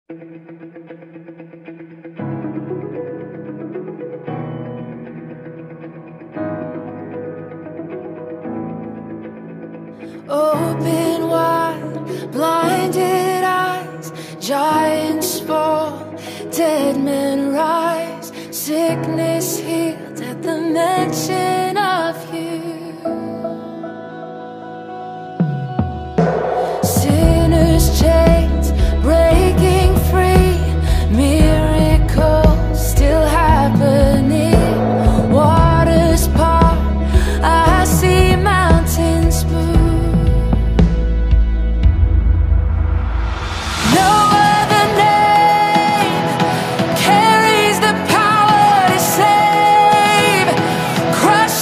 Open wide, blinded eyes, giants fall, dead men rise, sickness healed at the mention of you. Sinners' chains breaking free, miracles still happening, waters part, I see mountains move. Crush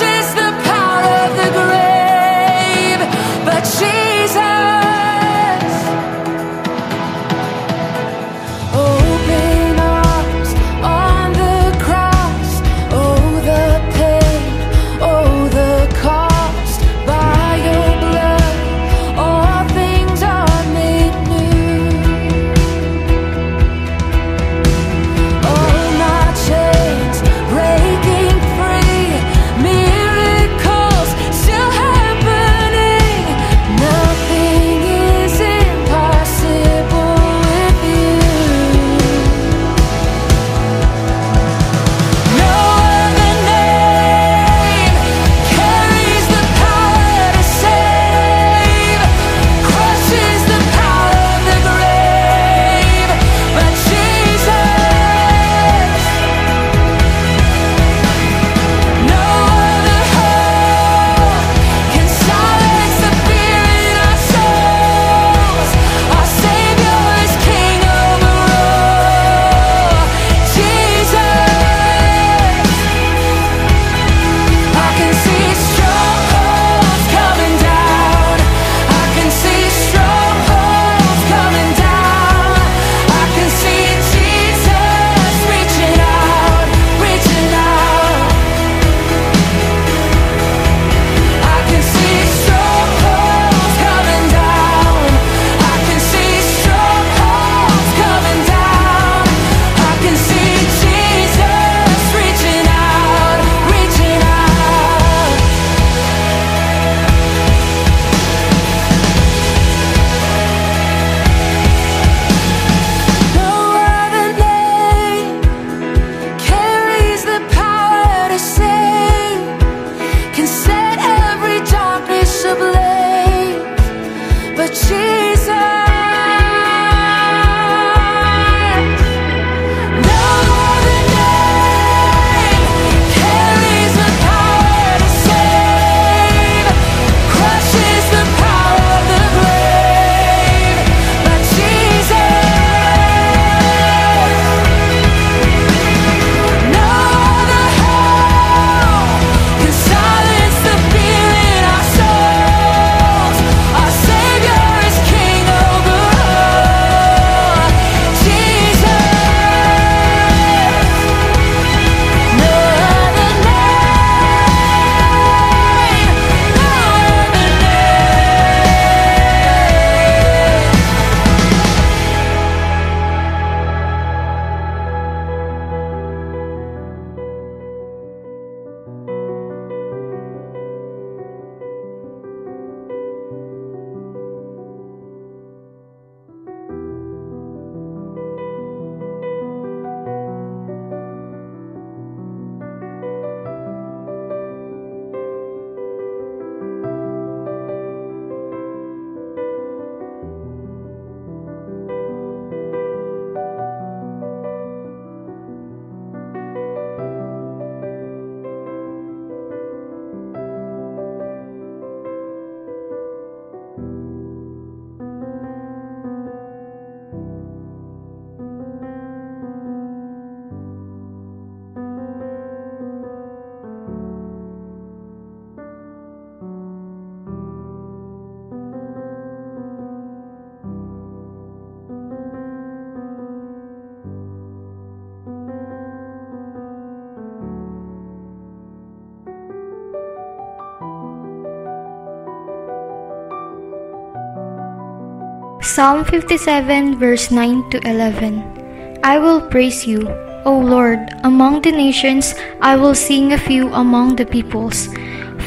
Psalm 57 verse 9 to 11. I will praise you, O Lord, among the nations. I will sing of you among the peoples.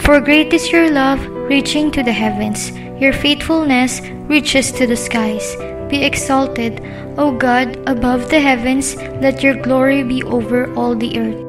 For great is your love, reaching to the heavens. Your faithfulness reaches to the skies. Be exalted, O God, above the heavens. Let your glory be over all the earth.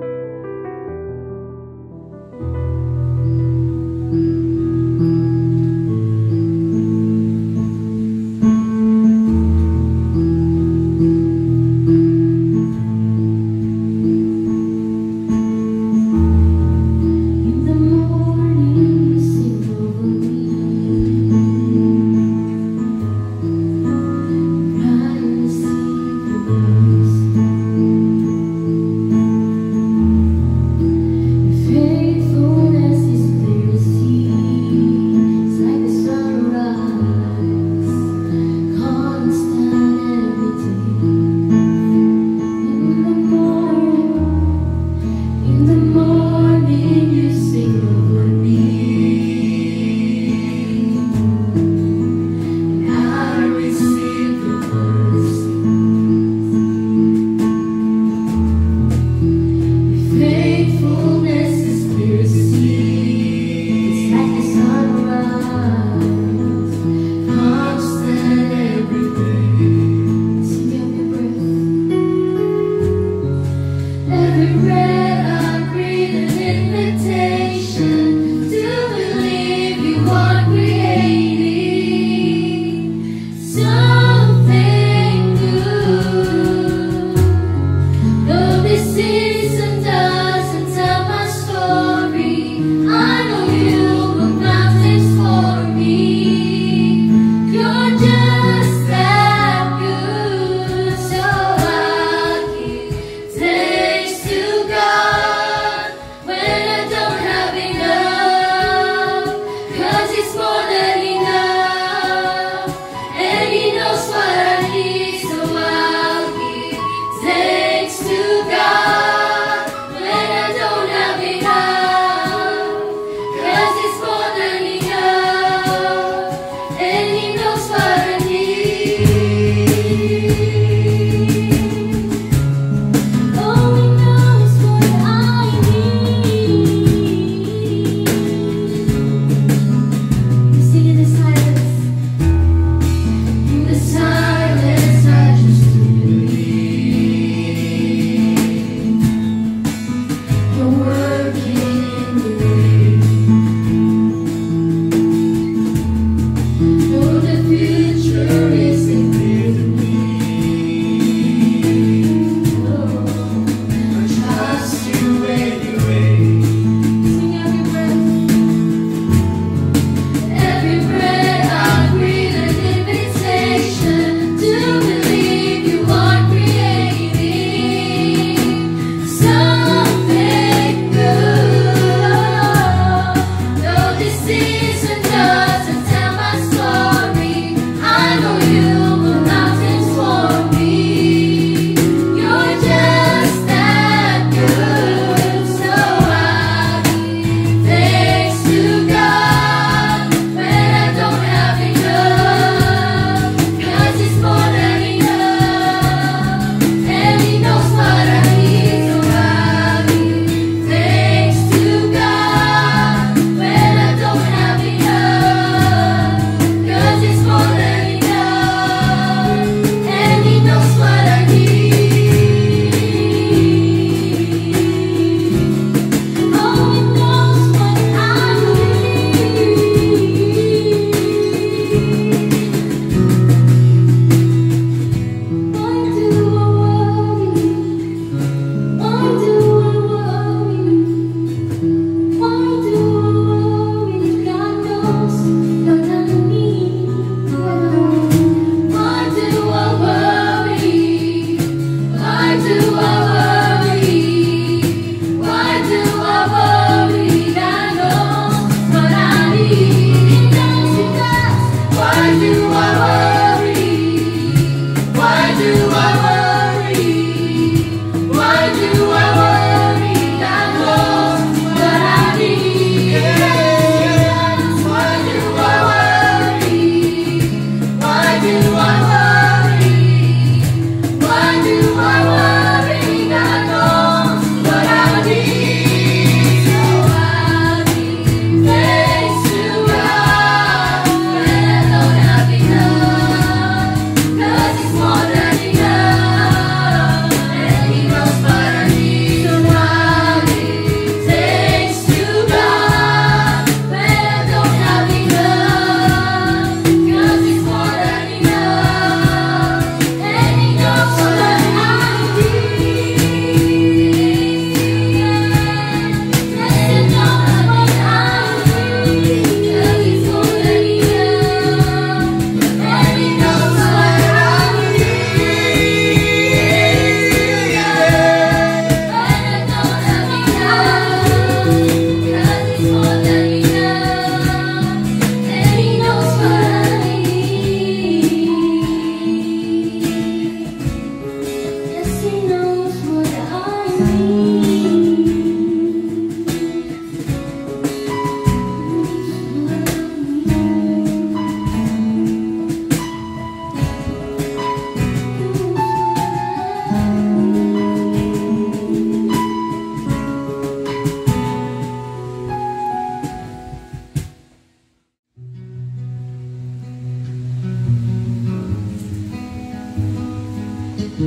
What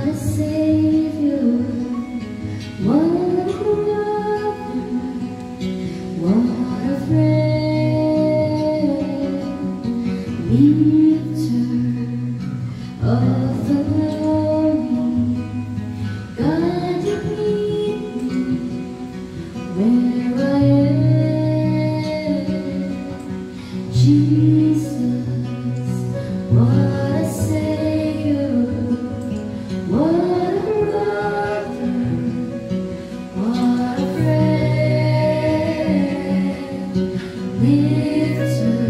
a Savior, what a brother, what a friend, lifter of the glory. God, you meet me where I am. Jesus, what a Savior, what a brother, what a friend, lifter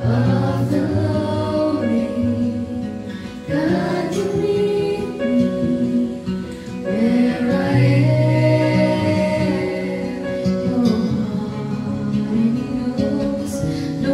of the glory. God, you meet me where I am. No one knows, no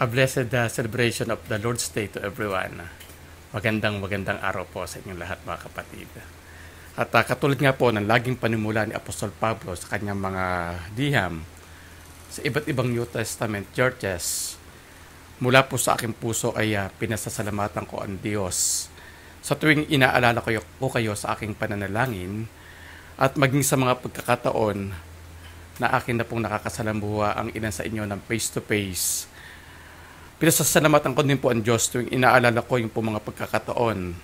A blessed celebration of the Lord's Day to everyone. Magandang araw po sa inyong lahat, mga kapatid. At katulad nga po ng laging panimula ni Apostol Pablo sa kanyang mga liham sa iba't ibang New Testament churches, mula po sa aking puso ay pinasasalamatan ko ang Diyos sa tuwing inaalala ko kayo sa aking pananalangin at maging sa mga pagkakataon na akin na pong nakakasalamuha ang ilan sa inyo ng face-to-face. Pinasasalamatan ko din po ang Diyos tuwing inaalala ko yung po mga pagkakataon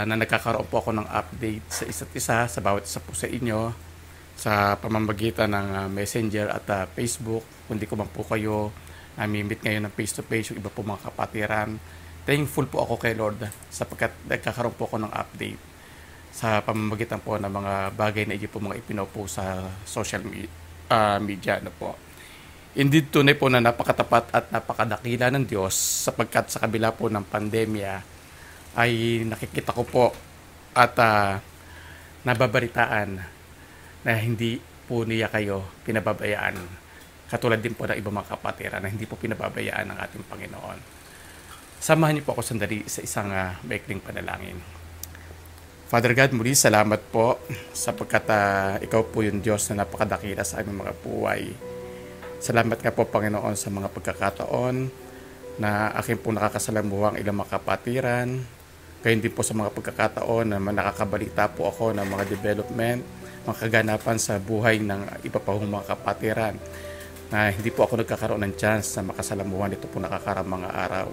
na nagkakaroon po ako ng update sa isa't isa, sa bawat isa po sa inyo, sa pamamagitan ng Messenger at Facebook. Kung di ko man po kayo nami-meet ngayon ng face-to-face, yung iba po mga kapatiran, thankful po ako kay Lord sapagkat nagkakaroon po ako ng update sa pamamagitan po ng mga bagay na po mga ipinopo sa social media na po. Indeed, tunay po na napakatapat at napakadakila ng Diyos sapagkat sa kabila po ng pandemya ay nakikita ko po at nababalitaan na hindi po niya kayo pinababayaan. Katulad din po ng ibang mga kapatiran na hindi po pinababayaan ng ating Panginoon. Samahan niyo po ako sandali sa isang maikling panalangin. Father God, muli salamat po sapagkat ikaw po yung Diyos na napakadakila sa aming mga buhay. Salamat nga po, Panginoon, sa mga pagkakataon na aking po nakakasalamuha ang ilang mga kapatiran. Gayon din po sa mga pagkakataon na nakakabalita po ako ng mga development, mga kaganapan sa buhay ng iba pa mga kapatiran na hindi po ako nagkakaroon ng chance na makasalamuhan ito po nakakaramang mga araw.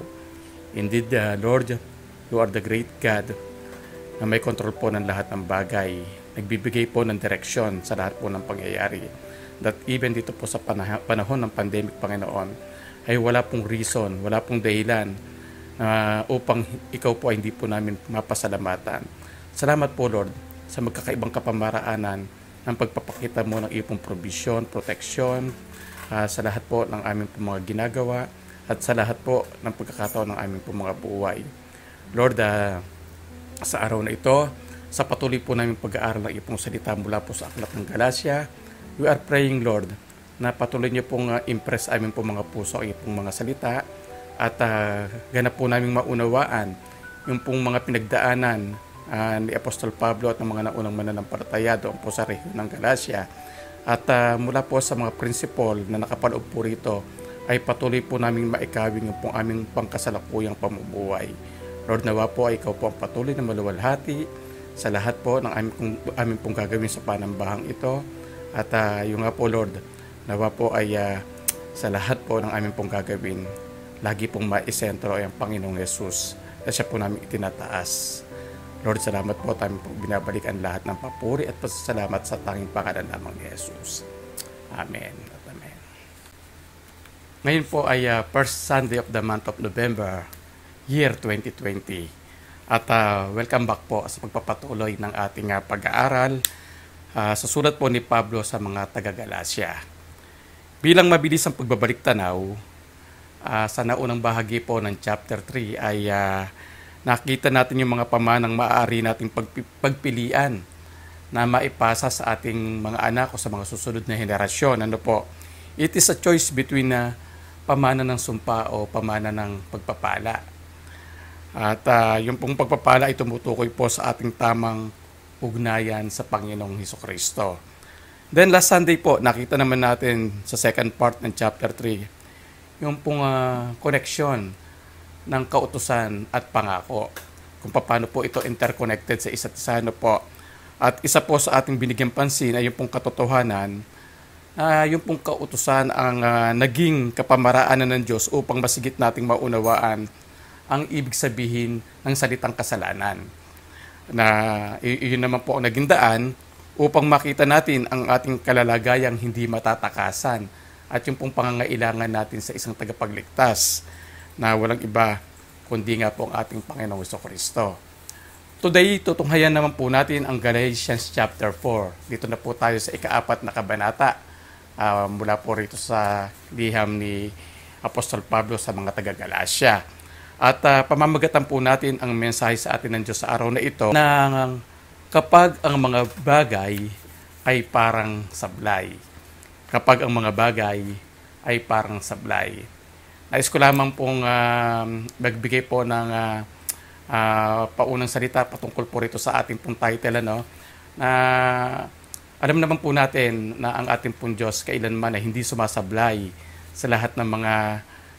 Indeed, Lord, you are the great God na may kontrol po ng lahat ng bagay. Nagbibigay po ng direksyon sa lahat po ng pangyayari. That even dito po sa panahon ng pandemic, Panginoon, ay wala pong reason, wala pong dahilan upang ikaw po ay hindi po namin mapasalamatan. Salamat po, Lord, sa magkakaibang kapamaraanan ng pagpapakita mo ng iyong provision, protection, sa lahat po ng aming po mga ginagawa at sa lahat po ng pagkakataon ng aming po mga buhay. Lord, sa araw na ito, sa patuloy po namin pag-aaral ng iyong salita mula po sa Aklat ng Galacia, we are praying, Lord, na patuloy niyo pong impress amin po mga puso ang iyong mga salita at ganap po namin maunawaan yung pong mga pinagdaanan ni Apostol Pablo at ng mga naunang mananampalataya doon po sa rehiyon ng Galacia. At mula po sa mga prinsipal na nakapaloob po rito ay patuloy po namin maikawin yung pong aming pangkasalukuyang pamumuhay. Lord, nawa po ay ikaw po ang patuloy na maluwalhati sa lahat po ng aming pong gagawin sa panambahang ito. At yung nga po, Lord, nawa po ay sa lahat po ng aming pong gagawin, lagi pong maisentro ay ang Panginoong Yesus na siya po namin itinataas. Lord, salamat po, tayo po binabalik ang lahat ng papuri at pasasalamat sa tanging pangalan lamang ni Jesus. Amen at amen. Ngayon po ay first Sunday of the month of November, year 2020. At welcome back po sa pagpapatuloy ng ating pag-aaral sa sulat po ni Pablo sa mga taga-Galacia. Bilang mabilis ang pagbabalik tanaw, sa naunang bahagi po ng chapter 3 ay nakita natin yung mga pamanang maaari nating pagpilian na maipasa sa ating mga anak o sa mga susunod na henerasyon. Ano po? It is a choice between pamana ng sumpa o pamana ng pagpapala. At yung pong pagpapala ay tumutukoy po sa ating tamang ugnayan sa Panginoong Hesukristo. Then last Sunday po, nakita naman natin sa second part ng chapter 3, yung pong connection ng kautusan at pangako. Kung paano po ito interconnected sa isa't isa. Po. At isa po sa ating binigyan pansin ay yung pong katotohanan yung pong kautusan ang naging kapamaraanan ng Diyos upang masigit nating maunawaan ang ibig sabihin ng salitang kasalanan. Na iyon naman po ang naging daan upang makita natin ang ating kalalagayang hindi matatakasan at yung pong pangangailangan natin sa isang tagapagligtas na walang iba kundi nga po ang ating Panginoong Jesucristo. Today, tutunghayan naman po natin ang Galatians chapter 4. Dito na po tayo sa ika-4 na kabanata mula po rito sa liham ni Apostol Pablo sa mga taga-Galacia. At pamamagatan po natin ang mensahe sa atin ng Diyos sa araw na ito na kapag ang mga bagay ay parang sablay. Kapag ang mga bagay ay parang sablay. Nais ko lamang pong magbigay po ng paunang salita patungkol po rito sa ating pong title, ano, na alam naman po natin na ang ating pong Diyos kailanman ay hindi sumasablay sa lahat ng mga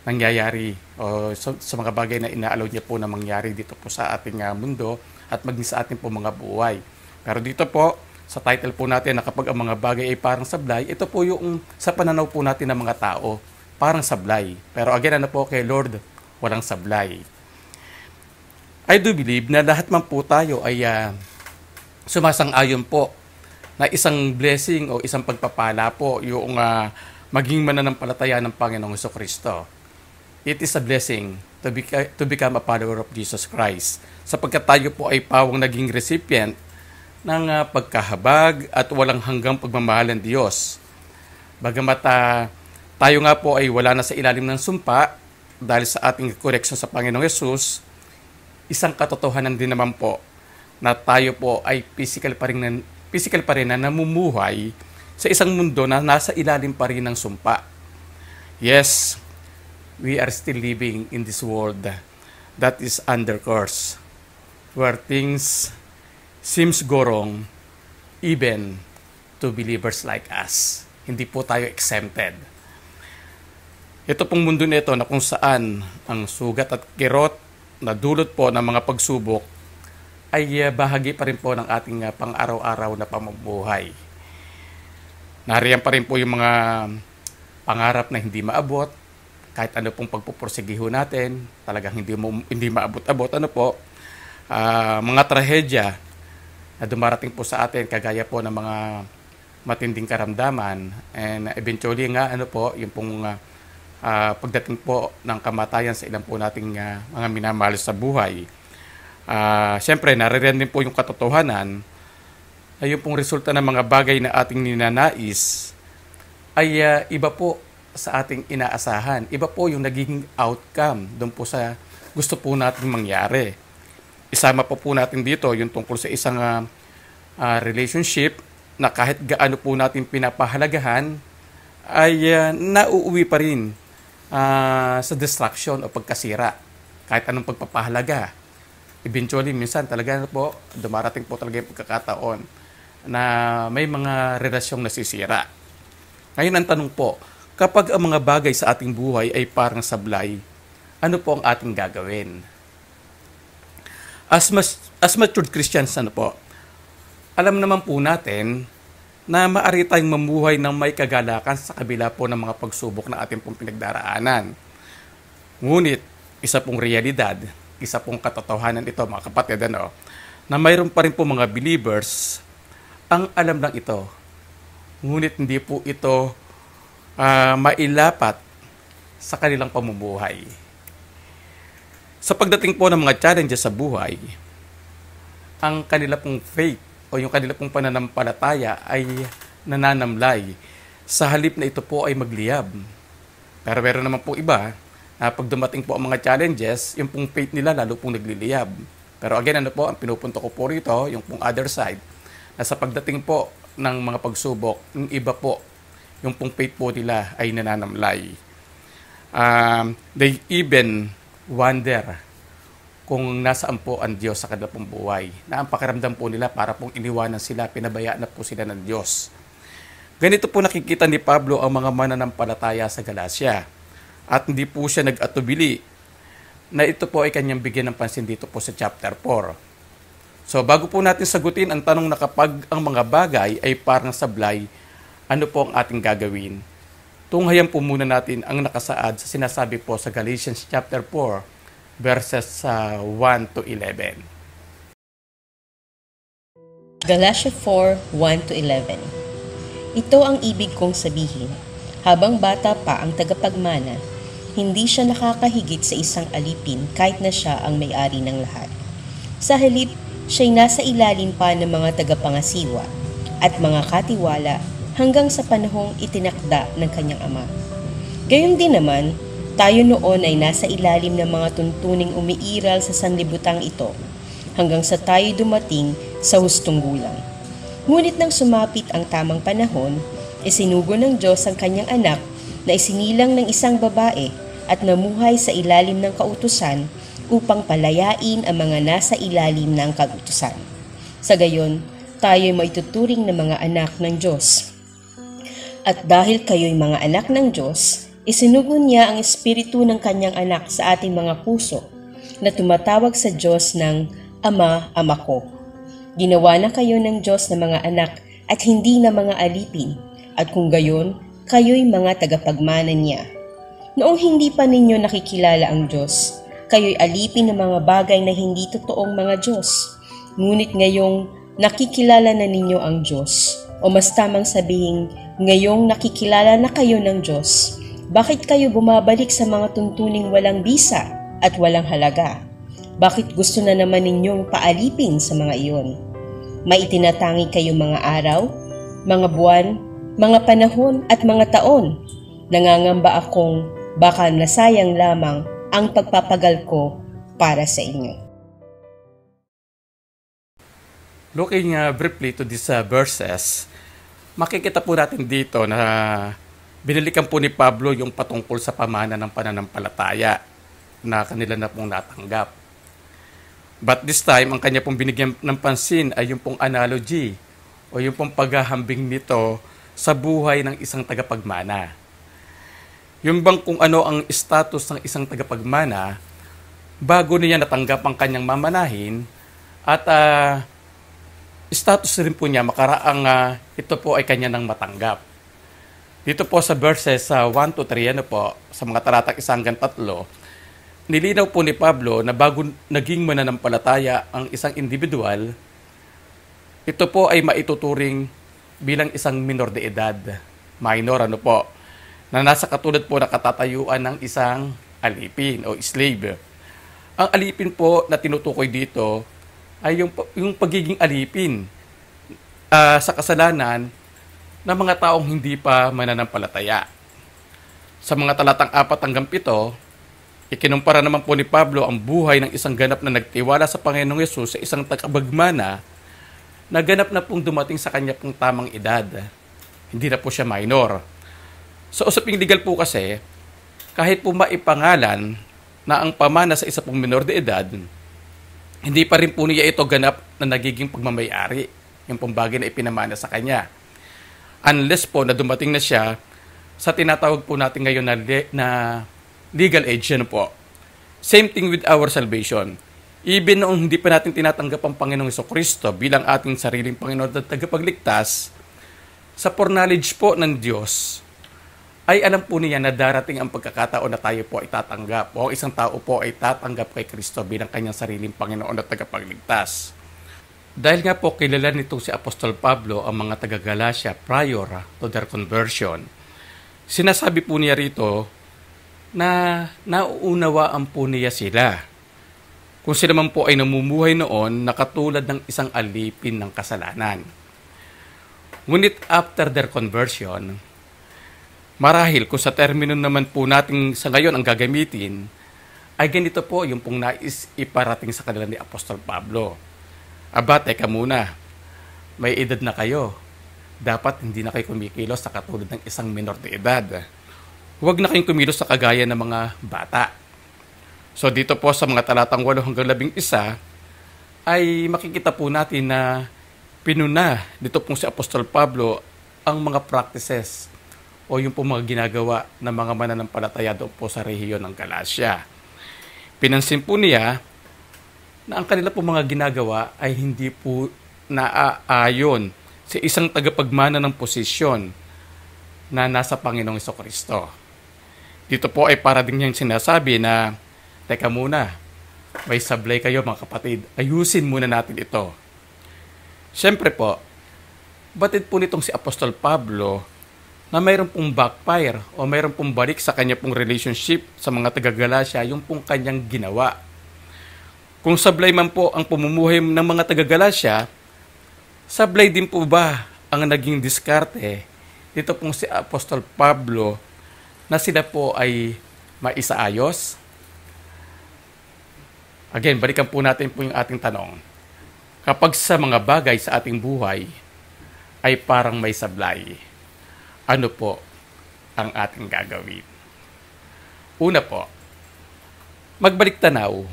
nangyayari o sa mga bagay na inaalaw niya po na mangyari dito po sa ating mundo at maging sa ating po mga buhay. Pero dito po, sa title po natin na kapag ang mga bagay ay parang sablay, ito po yung sa pananaw po natin ng mga tao, parang sablay. Pero again, ano po, kay Lord, walang sablay. I do believe na lahat man po tayo ay sumasang-ayon po na isang blessing o isang pagpapala po yung maging mananampalataya ng Panginoong Jesucristo. It is a blessing to become a follower of Jesus Christ. Sapagkat tayo po ay pawang naging recipient ng pagkahabag at walang hanggang pagmamahal ng Diyos. Bagamat tayo nga po ay wala na sa ilalim ng sumpa dahil sa ating correction sa Panginoong Yesus, isang katotohanan din naman po na tayo po ay physical pa rin na namumuhay sa isang mundo na nasa ilalim pa rin ng sumpa. Yes, we are still living in this world that is under curse, where things seems go wrong even to believers like us. Hindi po tayo exempted. Ito pong mundo nito na kung saan ang sugat at kirot na dulot po ng mga pagsubok ay bahagi pa rin po ng ating pang-araw-araw na pamumuhay. Nariyan pa rin po yung mga pangarap na hindi maabot, kahit ano pong pagpupursigiho natin, talagang hindi maabot-abot. Ano po, mga trahedya na dumarating po sa atin, kagaya po ng mga matinding karamdaman, and eventually nga, ano po, yung pong pagdating po ng kamatayan sa ilang po nating mga minamahal sa buhay. Siyempre, naririyan din po yung katotohanan na yung pong resulta ng mga bagay na ating ninanais ay iba po sa ating inaasahan. Iba po yung naging outcome doon po sa gusto po natin mangyari. Isama po natin dito yung tungkol sa isang relationship na kahit gaano po natin pinapahalagahan ay nauuwi pa rin sa destruction o pagkasira. Kahit anong pagpapahalaga. Eventually, minsan talaga po, dumarating po talaga yung pagkakataon na may mga relasyong nasisira. Ngayon ang tanong po, kapag ang mga bagay sa ating buhay ay parang sablay, ano po ang ating gagawin? As matured Christians, ano po, alam naman po natin na maaari tayong mamuhay ng may kagalakan sa kabila po ng mga pagsubok na ating pong pinagdaraanan. Ngunit, isa pong realidad, isa pong katotohanan ito, mga kapatid, ano, na mayroon pa rin po mga believers ang alam lang ito. Ngunit hindi po ito mailapat sa kanilang pamumuhay. Sa pagdating po ng mga challenges sa buhay, ang kanila pong faith o yung kanila pong pananampalataya ay nananamlay. Sa halip na ito po ay magliyab. Pero meron naman po iba na pag dumating po ang mga challenges, yung pong faith nila lalo pong nagliliyab. Pero again, ano po, ang pinupunto ko po rito, yung pong other side, na sa pagdating po ng mga pagsubok, yung iba po, yung pong faith po nila ay nananamlay. They even wonder kung nasaan po ang Diyos sa kanilang pong buhay. Na ang pakiramdam po nila para pong iniwanan sila, pinabayaan na po sila ng Diyos. Ganito po nakikita ni Pablo ang mga mananampalataya sa Galacia. At hindi po siya nag-atubili na ito po ay kanyang bigyan ng pansin dito po sa chapter 4. So bago po natin sagutin ang tanong na kapag ang mga bagay ay parang sablay, ano po ang ating gagawin? Tunghayan po muna natin ang nakasaad sa sinasabi po sa Galatians chapter 4, verses 1 to 11. Galatia 4, 1 to 11. Ito ang ibig kong sabihin. Habang bata pa ang tagapagmana, hindi siya nakakahigit sa isang alipin kahit na siya ang may-ari ng lahat. Sa halip, siya'y nasa ilalim pa ng mga tagapangasiwa at mga katiwala hanggang sa panahong itinakda ng kanyang ama. Gayon din naman, tayo noon ay nasa ilalim ng mga tuntuning umiiral sa sanlibutang ito hanggang sa tayo dumating sa hustong gulang. Ngunit nang sumapit ang tamang panahon, isinugo ng Diyos ang kanyang anak na isinilang ng isang babae at namuhay sa ilalim ng kautusan upang palayain ang mga nasa ilalim ng kautusan. Sa gayon, tayo'y maituturing na mga anak ng Diyos. At dahil kayo'y mga anak ng Diyos, isinugon niya ang espiritu ng kanyang anak sa ating mga puso na tumatawag sa Diyos ng Ama, Ama ko. Ginawa na kayo ng Diyos na mga anak at hindi na mga alipin, at kung gayon, kayo'y mga tagapagmana niya. Noong hindi pa ninyo nakikilala ang Diyos, kayo'y alipin ng mga bagay na hindi totoong mga Diyos. Ngunit ngayong nakikilala na ninyo ang Diyos, o mas tamang sabihin, ngayong nakikilala na kayo ng Diyos, bakit kayo bumabalik sa mga tuntuning walang bisa at walang halaga? Bakit gusto na naman ninyong paalipin sa mga iyon? May itinatangi kayong mga araw, mga buwan, mga panahon at mga taon. Nangangamba akong baka nasayang lamang ang pagpapagal ko para sa inyo. Looking briefly to these verses, makikita po natin dito na binalikan po ni Pablo yung patungkol sa pamana ng pananampalataya na kanila na pong natanggap. But this time, ang kanya pong binigyan ng pansin ay yung pong analogy o yung pong paghahambing nito sa buhay ng isang tagapagmana. Yung bang kung ano ang status ng isang tagapagmana bago niya natanggap ang kanyang mamanahin at status rin po niya makaraang ito po ay kanya nang matanggap. Dito po sa verses 1 to 3, sa mga talatang 1 hanggang 3, nilinaw po ni Pablo na bago naging mananampalataya ang isang individual, ito po ay maituturing bilang isang minor de edad, minor na nasa katulad po na katatayuan ng isang alipin o slave. Ang alipin po na tinutukoy dito ay yung pagiging alipin sa kasalanan ng mga taong hindi pa mananampalataya. Sa mga talatang 4 hanggang 7, ikinumpara naman po ni Pablo ang buhay ng isang ganap na nagtiwala sa Panginoong Yesus sa isang tagapagmana na ganap na pong dumating sa kanya pong tamang edad. Hindi na po siya minor. Sa usaping legal po kasi, kahit po maipangalan na ang pamana sa isa pong minor de edad, hindi pa rin po niya ito ganap na nagiging pagmamayari, yung pong bagay na ipinamana sa kanya. Unless po na dumating na siya sa tinatawag po natin ngayon na legal age, Same thing with our salvation. Even noong hindi pa natin tinatanggap ang Panginoong Jesucristo bilang ating sariling Panginoon at tagapagligtas, sa foreknowledge po ng Diyos, ay alam po niya na darating ang pagkakataon na tayo po ay tatanggap o isang tao po ay tatanggap kay Kristo bilang kanyang sariling Panginoon at tagapagligtas. Dahil nga po kilala nitong si Apostol Pablo ang mga taga-Galacia prior to their conversion, sinasabi po niya rito na nauunawaan po niya sila. Kung sila man po ay namumuhay noon na katulad ng isang alipin ng kasalanan. Ngunit after their conversion, marahil kung sa termino naman po natin sa ngayon ang gagamitin, ay ganito po yung pong nais iparating sa kanila ni Apostol Pablo. Aba, teka muna, may edad na kayo. Dapat hindi na kayo kumikilos sa katulad ng isang minor de edad. Huwag na kayong kumilos sa kagaya ng mga bata. So dito po sa mga talatang 8 hanggang 11 ay makikita po natin na pinuna dito pong si Apostol Pablo ang mga practices o yung po mga ginagawa ng mga mananampalataya doon po sa rehiyon ng Galacia. Pinansin po niya na ang kanila po mga ginagawa ay hindi po naaayon sa isang tagapagmana ng posisyon na nasa Panginoong Jesucristo. Dito po ay para din niyang sinasabi na teka muna, may sablay kayo mga kapatid. Ayusin muna natin ito. Siyempre po, batid po nitong si Apostol Pablo na mayroon pong backfire o mayroon pong balik sa kanya pong relationship sa mga taga-Galacia, yung pong kanyang ginawa. Kung sablay man po ang pamumuhay ng mga taga-Galacia, sablay din po ba ang naging diskarte dito pong si Apostol Pablo na sila po ay maisaayos? Again, balikan po natin po yung ating tanong. Kapag sa mga bagay sa ating buhay ay parang may sablay, ano po ang ating gagawin? Una po, magbalik tanaw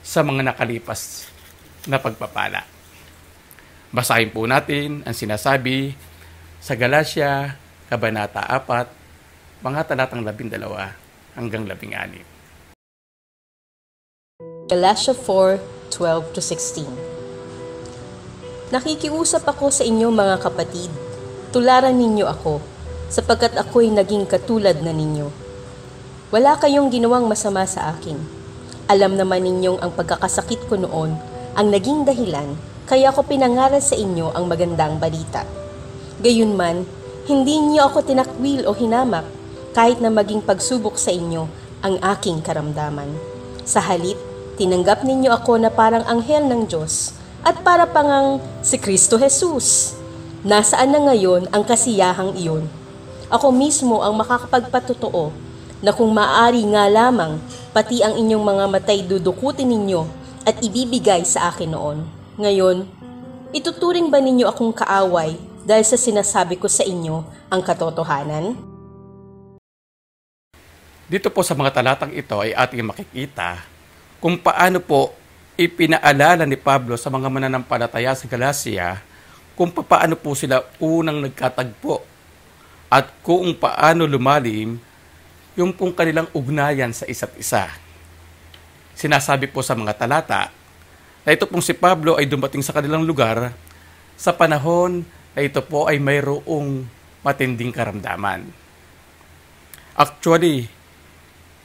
sa mga nakalipas na pagpapala. Basahin po natin ang sinasabi sa Galatia, Kabanata 4, mga talatang 12 hanggang 16. Galatia 4:12-16. Nakikiusap ako sa inyo mga kapatid, tularan ninyo ako, sapagkat ako'y naging katulad na ninyo. Wala kayong ginawang masama sa akin. Alam naman ninyong ang pagkakasakit ko noon ang naging dahilan kaya ko pinangaral sa inyo ang magandang balita. Gayunman, hindi niyo ako tinakwil o hinamak kahit na maging pagsubok sa inyo ang aking karamdaman. Sa halip, tinanggap ninyo ako na parang anghel ng Diyos at para pangang si Kristo Jesus. Nasaan na ngayon ang kasiyahang iyon? Ako mismo ang makakapagpatotoo na kung maaari nga lamang, pati ang inyong mga matay dudukutin ninyo at ibibigay sa akin noon. Ngayon, ituturing ba ninyo akong kaaway dahil sa sinasabi ko sa inyo ang katotohanan? Dito po sa mga talatang ito ay ating makikita kung paano po ipinaalala ni Pablo sa mga mananampalataya sa Galacia kung paano po sila unang nagkatagpo at kung paano lumalim yung pong kanilang ugnayan sa isa't isa. Sinasabi po sa mga talata na ito pong si Pablo ay dumating sa kanilang lugar sa panahon na ito po ay mayroong matinding karamdaman. Actually,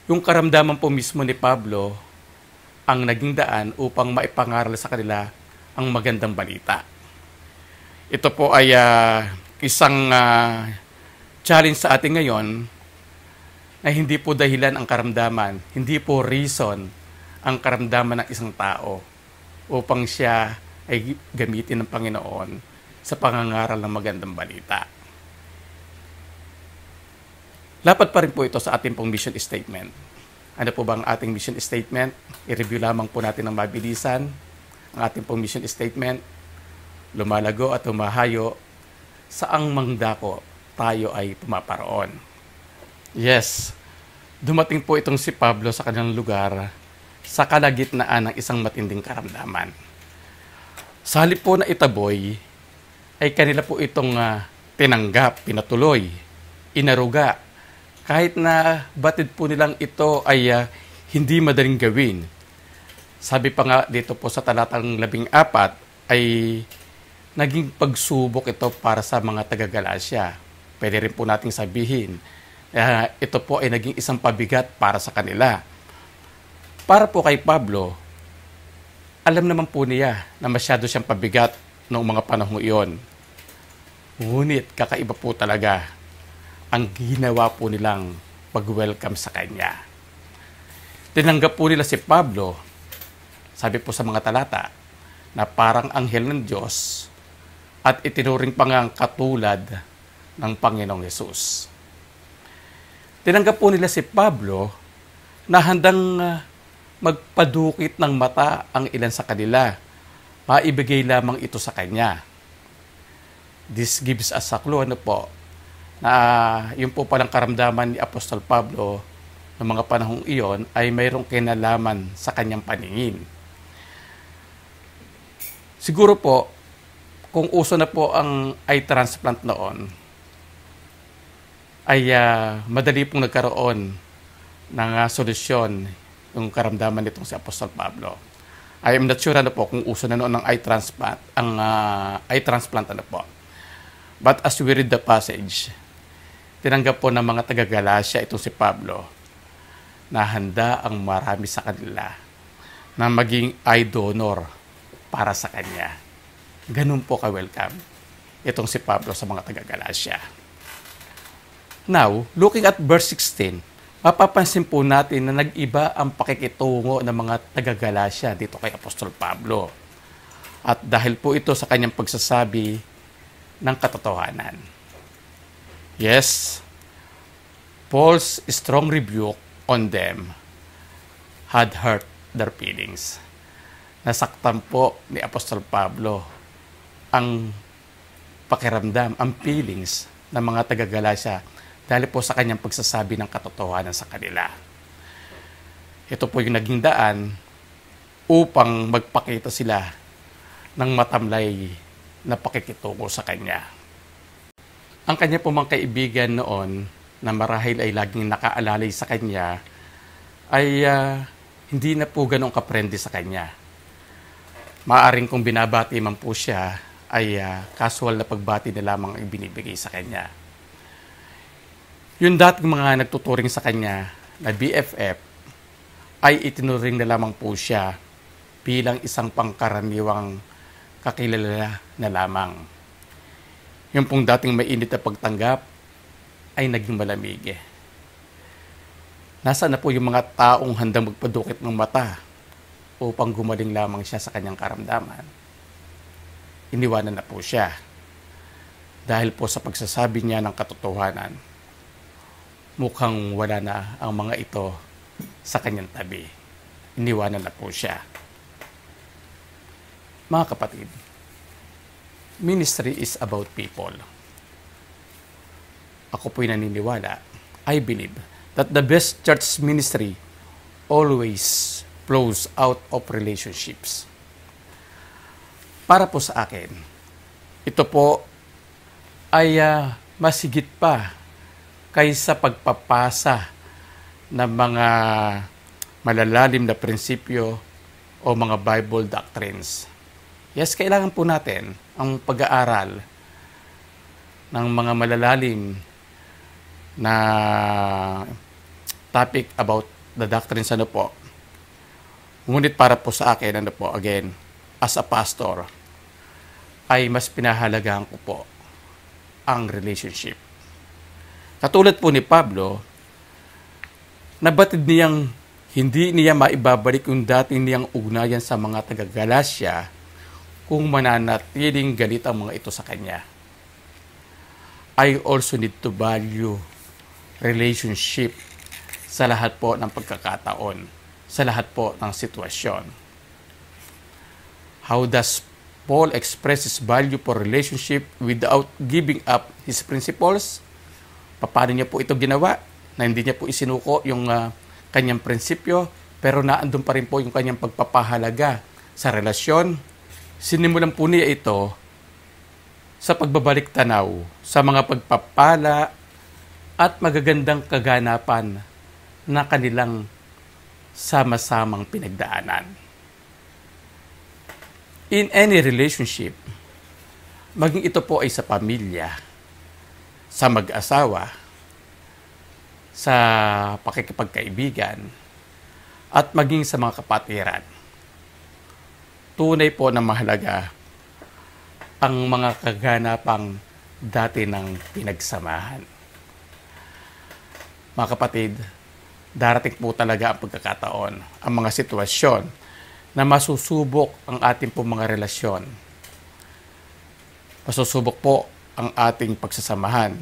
yung karamdaman po mismo ni Pablo ang naging daan upang maipangaral sa kanila ang magandang balita. Ito po ay isang challenge sa atin ngayon na hindi po dahilan ang karamdaman, hindi po reason ang karamdaman ng isang tao upang siya ay gamitin ng Panginoon sa pangangaral ng magandang balita. Lapat pa rin po ito sa ating pong mission statement. Ano po ba ang ating mission statement? I-review lamang po natin ng mabilisan. Ang ating pong mission statement, lumalago at humahayo, saang mangdako tayo ay pumaparoon. Yes, dumating po itong si Pablo sa kanilang lugar sa kalagitnaan ng isang matinding karamdaman. Sa halip po na itaboy, ay kanila po itong tinanggap, pinatuloy, inaruga, kahit na batid po nilang ito ay hindi madaling gawin. Sabi pa nga dito po sa talatang 14 ay naging pagsubok ito para sa mga taga-Galacia. Pwede rin po nating sabihin, ito po ay naging isang pabigat para sa kanila. Para po kay Pablo, alam naman po niya na masyado siyang pabigat noong mga panahong iyon. Ngunit kakaiba po talaga ang ginawa po nilang pag-welcome sa kanya. Tinanggap po nila si Pablo, sabi po sa mga talata, na parang anghel ng Diyos at itinuring pa ngang katulad ng Panginoong Hesus. Tinanggap po nila si Pablo na handang magpadukit ng mata ang ilan sa kanila. Maibigay lamang ito sa kanya. This gives us a clue na yung po palang karamdaman ni Apostol Pablo ng mga panahong iyon ay mayroong kinalaman sa kanyang paningin. Siguro po, kung uso na po ang eye transplant noon, ay madali pong nagkaroon ng solusyon yung karamdaman nitong si Apostol Pablo. I am not sure kung uso na noon ng eye transplant, eye transplant po. But as we read the passage, tinanggap po ng mga taga-Galacia itong si Pablo na handa ang marami sa kanila na maging eye donor para sa kanya. Ganun po ka-welcome itong si Pablo sa mga taga-Galacia. Now, looking at verse 16, mapapansin po natin na nag-iba ang pakikitungo ng mga taga-Galacia dito kay Apostol Pablo. At dahil po ito sa kanyang pagsasabi ng katotohanan. Yes, Paul's strong rebuke on them had hurt their feelings. Nasaktan po ni Apostol Pablo ang pakiramdam, ang feelings ng mga taga-Galacia dahil po sa kanyang pagsasabi ng katotohanan sa kanila. Ito po yung naging daan upang magpakita sila ng matamlay na pakikitungo sa kanya. Ang kanya po mga kaibigan noon na marahil ay laging nakaalalay sa kanya ay hindi na po ganong kaprende sa kanya. Maaring kung binabati man po siya ay casual na pagbati na lamang ang ibinibigay sa kanya. Yung dating mga nagtuturing sa kanya na BFF ay itinuring na lamang po siya bilang isang pangkaraniwang kakilala na lamang. Yung pong dating mainit na pagtanggap ay naging malamig. Nasaan na po yung mga taong handang magpadukit ng mata upang gumaling lamang siya sa kanyang karamdaman? Iniwanan na po siya dahil po sa pagsasabi niya ng katotohanan. Mukhang wala na ang mga ito sa kanyang tabi. Iniwanan na po siya. Mga kapatid, ministry is about people. Ako po'y naniniwala, I believe, that the best church ministry always flows out of relationships. Para po sa akin, ito po ay masigit pa kaysa pagpapasa ng mga malalalim na prinsipyo o mga Bible doctrines. Yes, kailangan po natin ang pag-aaral ng mga malalalim na topic about the doctrines po. Ngunit para po sa akin, again, as a pastor, ay mas pinahalagahan ko po ang relationship. Katulad po ni Pablo, nabatid niyang hindi niya maibabalik yung dating niyang ugnayan sa mga taga-Galasya kung mananatiling galit ang mga ito sa kanya. I also need to value relationship sa lahat po ng pagkakataon, sa lahat po ng sitwasyon. How does Paul express his value for relationship without giving up his principles? Paano niya po ito ginawa? Na hindi niya po isinuko yung kanyang prinsipyo, pero naandun pa rin po yung kanyang pagpapahalaga sa relasyon. Sinimulan po niya ito sa pagbabalik tanaw sa mga pagpapala at magagandang kaganapan na kanilang sama-samang pinagdaanan. In any relationship, maging ito po ay sa pamilya, sa mag-asawa, sa pakikipagkaibigan, at maging sa mga kapatiran, tunay po na mahalaga ang mga kaganapang dati ng pinagsamahan. Mga kapatid, darating po talaga ang pagkakataon, ang mga sitwasyon na masusubok ang ating po mga relasyon. Masusubok po ang ating pagsasamahan.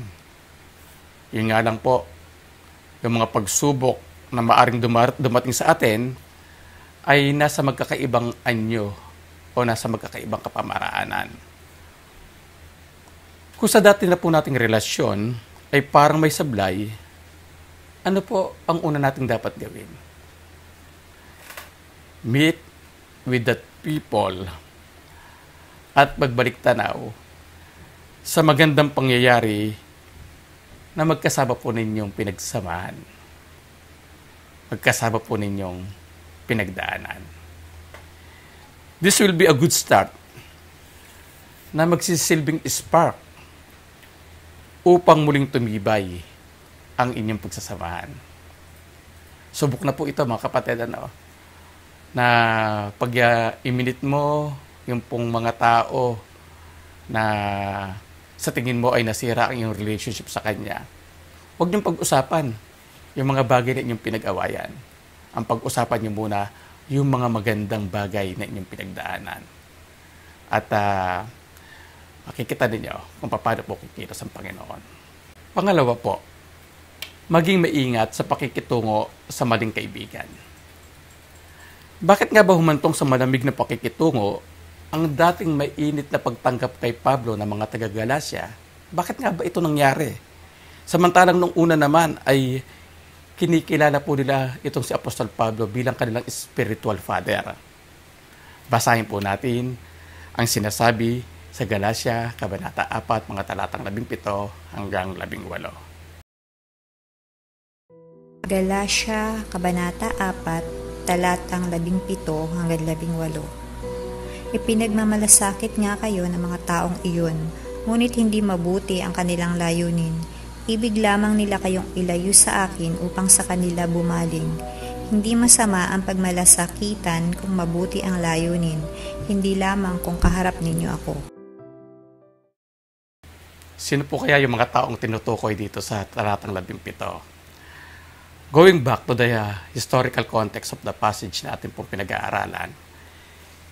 Yun nga lang po, yung mga pagsubok na maaring dumating sa atin ay nasa magkakaibang anyo o nasa magkakaibang kapamaraanan. Kung sa dati na po nating relasyon ay parang may sablay, ano po ang una nating dapat gawin? Meet with that people at magbalik tanaw sa magandang pangyayari na magkasama po ninyong pinagsamahan. Magkasama po ninyong pinagdaanan. This will be a good start na magsisilbing spark upang muling tumibay ang inyong pagsasamahan. Subok na po ito mga kapatid, na pag i-minute mo yung pong mga tao na sa tingin mo ay nasira ang iyong relationship sa kanya, huwag niyong pag-usapan yung mga bagay na inyong pinag-awayan. Ang pag-usapan niyo muna yung mga magandang bagay na inyong pinagdaanan. At makikita ninyo kung paano po kikita sa Panginoon. Pangalawa po, maging maingat sa pakikitungo sa maling kaibigan. Bakit nga ba humantong sa malamig na pakikitungo ang dating mainit na pagtanggap kay Pablo ng mga taga-Galasya? Bakit nga ba ito nangyari? Samantalang nung una naman ay kinikilala po nila itong si Apostol Pablo bilang kanilang spiritual father. Basahin po natin ang sinasabi sa Galatia, Kabanata 4, mga talatang 17 hanggang 18. Galatia, Kabanata 4, talatang 17 hanggang 18. Ipinagmamalasakit nga kayo ng mga taong iyon, ngunit hindi mabuti ang kanilang layunin. Ibig lamang nila kayong ilayo sa akin upang sa kanila bumaling. Hindi masama ang pagmalasakitan kung mabuti ang layunin, hindi lamang kung kaharap ninyo ako. Sino po kaya yung mga taong tinutukoy dito sa talatang 17? Going back to the historical context of the passage na ating pong pinag-aaralan,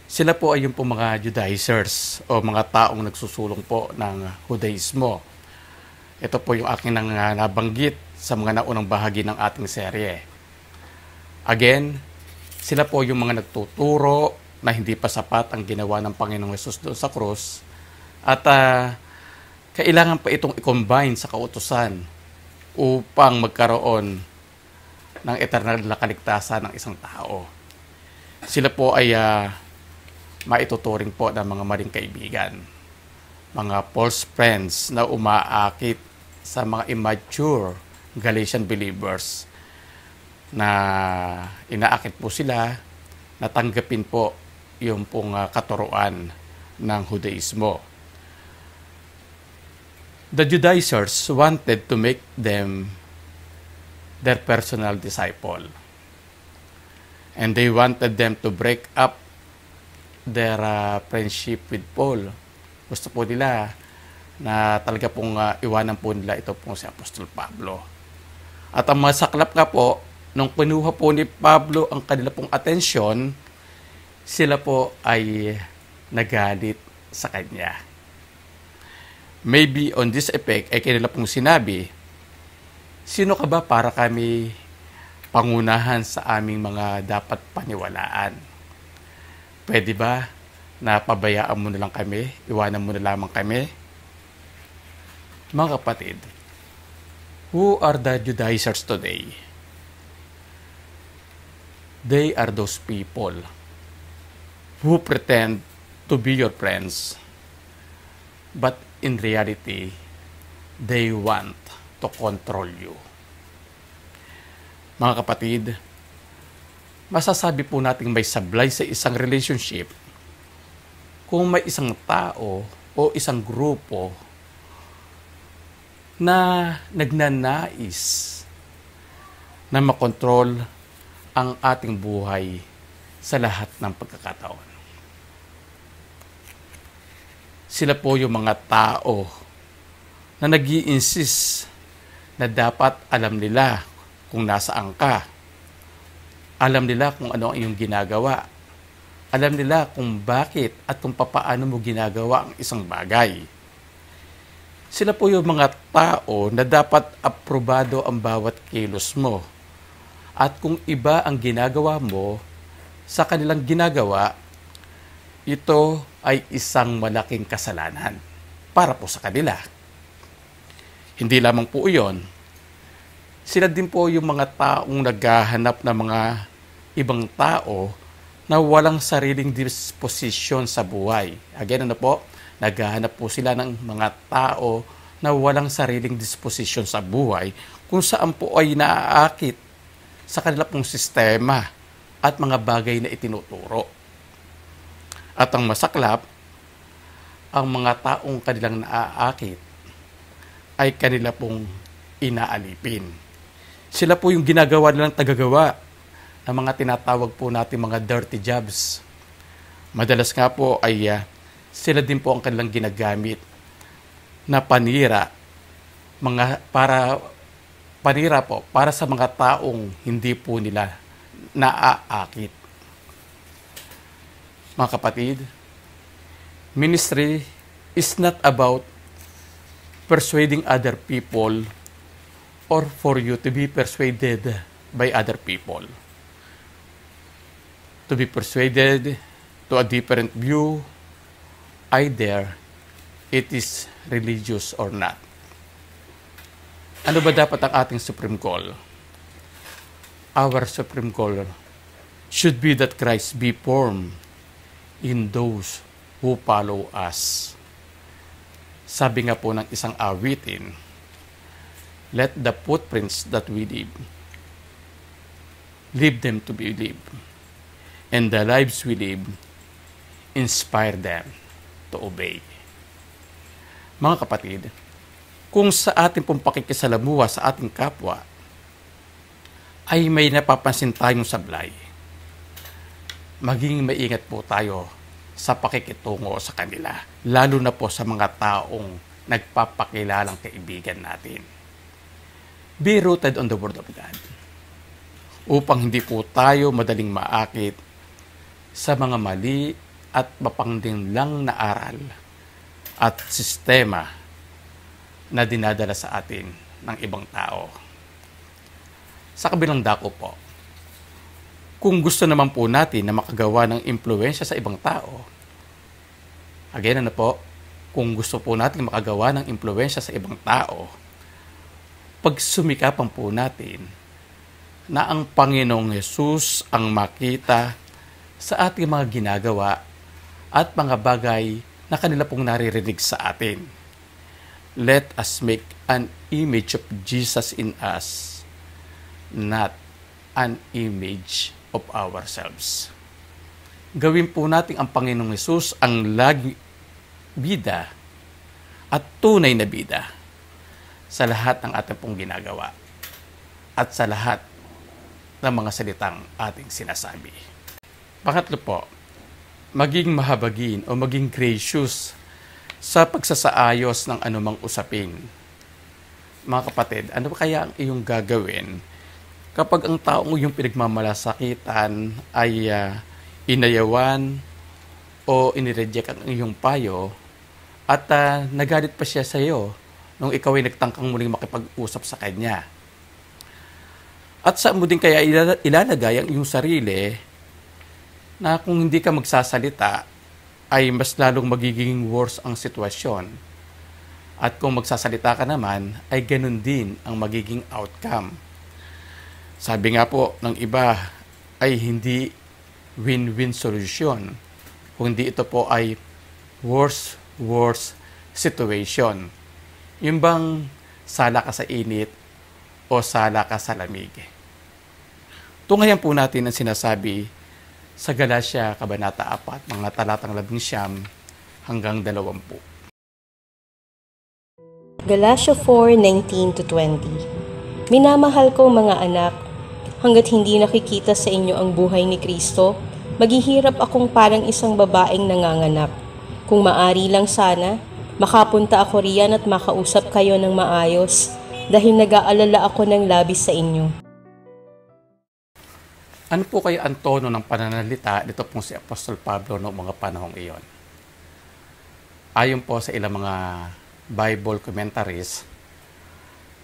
sila po ay yung pong mga Judaizers o mga taong nagsusulong po ng Judaismo. Ito po yung aking nabanggit sa mga naunang bahagi ng ating serye. Again, sila po yung mga nagtuturo na hindi pa sapat ang ginawa ng Panginoong Hesus doon sa krus at kailangan pa itong i-combine sa kautusan upang magkaroon ng eternal na kaligtasan ng isang tao. Sila po ay maituturing po ng mga maling kaibigan, mga false friends na umaakit sa mga immature Galatian believers na inaakit po sila na tanggapin po yung pong katuruan ng Judaismo. The Judaizers wanted to make them their personal disciple. And they wanted them to break up their friendship with Paul. Gusto po nila na talaga pong iwanan po nila ito pong si Apostol Pablo. At ang masaklap nga po, nung kinuha po ni Pablo ang kanila pong atensyon, sila po ay nagalit sa kanya. Maybe on this effect ay kanila pong sinabi, sino ka ba para kami pangunahan sa aming mga dapat paniwalaan? Pwede ba na pabayaan mo na lang kami, iwanan mo na lamang kami? Mga kapatid, who are the Judaizers today? They are those people who pretend to be your friends, but in reality, they want to control you. Mga kapatid, masasabi po nating may sablay sa isang relationship kung may isang tao o isang grupo na nagnanais na makontrol ang ating buhay sa lahat ng pagkakataon. Sila po yung mga tao na nag-i-insist na dapat alam nila kung nasaan ka. Alam nila kung ano ang iyong ginagawa. Alam nila kung bakit at kung papaano mo ginagawa ang isang bagay. Sila po yung mga tao na dapat aprobado ang bawat kilos mo. At kung iba ang ginagawa mo sa kanilang ginagawa, ito ay isang malaking kasalanan para po sa kanila. Hindi lamang po iyon. Sila din po yung mga taong naghahanap ng mga ibang tao na walang sariling disposisyon sa buhay. Again, ano po? Naghahanap po sila ng mga tao na walang sariling disposisyon sa buhay kung saan po ay naaakit sa kanila pong sistema at mga bagay na itinuturo. At ang masaklap, ang mga taong kanilang naaakit ay kanila pong inaalipin. Sila po yung ginagawa nilang tagagawa ng mga tinatawag po natin mga dirty jobs. Madalas nga po ay sila din po ang kanilang ginagamit na panira para sa mga taong hindi po nila naaakit. Mga kapatid, ministry is not about persuading other people or for you to be persuaded by other people. To be persuaded to a different view, either it is religious or not. Ano ba dapat ang ating supreme goal? our supreme goal should be that Christ be formed in those who follow us. Sabi nga po ng isang awitin, let the footprints that we leave them to believe, and the lives we live, inspire them to obey. Mga kapatid, kung sa ating pong pakikisalamuha sa ating kapwa, ay may napapansin tayong sablay, maging maingat po tayo sa pakikitungo sa kanila, lalo na po sa mga taong nagpapakilalang kaibigan natin. Be rooted on the Word of God, upang hindi po tayo madaling maakit sa mga mali at mapangding lang na aral at sistema na dinadala sa atin ng ibang tao. Sa kabilang dako po, kung gusto naman po natin na makagawa ng impluwensya sa ibang tao, again kung gusto po natin makagawa ng impluwensya sa ibang tao, pagsumikapan po natin na ang Panginoong Hesus ang makita sa ating mga ginagawa at mga bagay na kanila pong naririnig sa atin. Let us make an image of Jesus in us, not an image of ourselves. Gawin po natin ang Panginoong Hesus ang lagi bida at tunay na bida sa lahat ng ating pong ginagawa at sa lahat ng mga salitang ating sinasabi. Pangatlo po, maging mahabagin o maging gracious sa pagsasaayos ng anumang usapin. Mga kapatid, ano kaya ang iyong gagawin kapag ang taong iyong pinagmamalasakitan ay inayawan o inireject ang iyong payo at nagalit pa siya sa iyo nung ikaw ay nagtangkang muling makipag-usap sa kanya? At saan mo din kaya ilalagay ang iyong sarili na kung hindi ka magsasalita ay mas lalong magiging worse ang sitwasyon? At kung magsasalita ka naman ay ganun din ang magiging outcome. Sabi nga po ng iba ay hindi win-win solution, kundi ito po ay worse situation. Yung bang sala ka sa init o sala ka sa lamig. Tunghayan po natin ang sinasabi sa Galatia Kabanata 4, mga talatang 19 hanggang 20. Galatia 4:19-20. Minamahal kong mga anak, hanggat hindi nakikita sa inyo ang buhay ni Kristo, maghihirap akong parang isang babaeng nanganganak. Kung maari lang sana, makapunta ako riyan at makausap kayo ng maayos, dahil nag-aalala ako ng labis sa inyo. Ano po kaya ang tono ng pananalita dito pong si Apostol Pablo noong mga panahong iyon? Ayon po sa ilang mga Bible commentaries,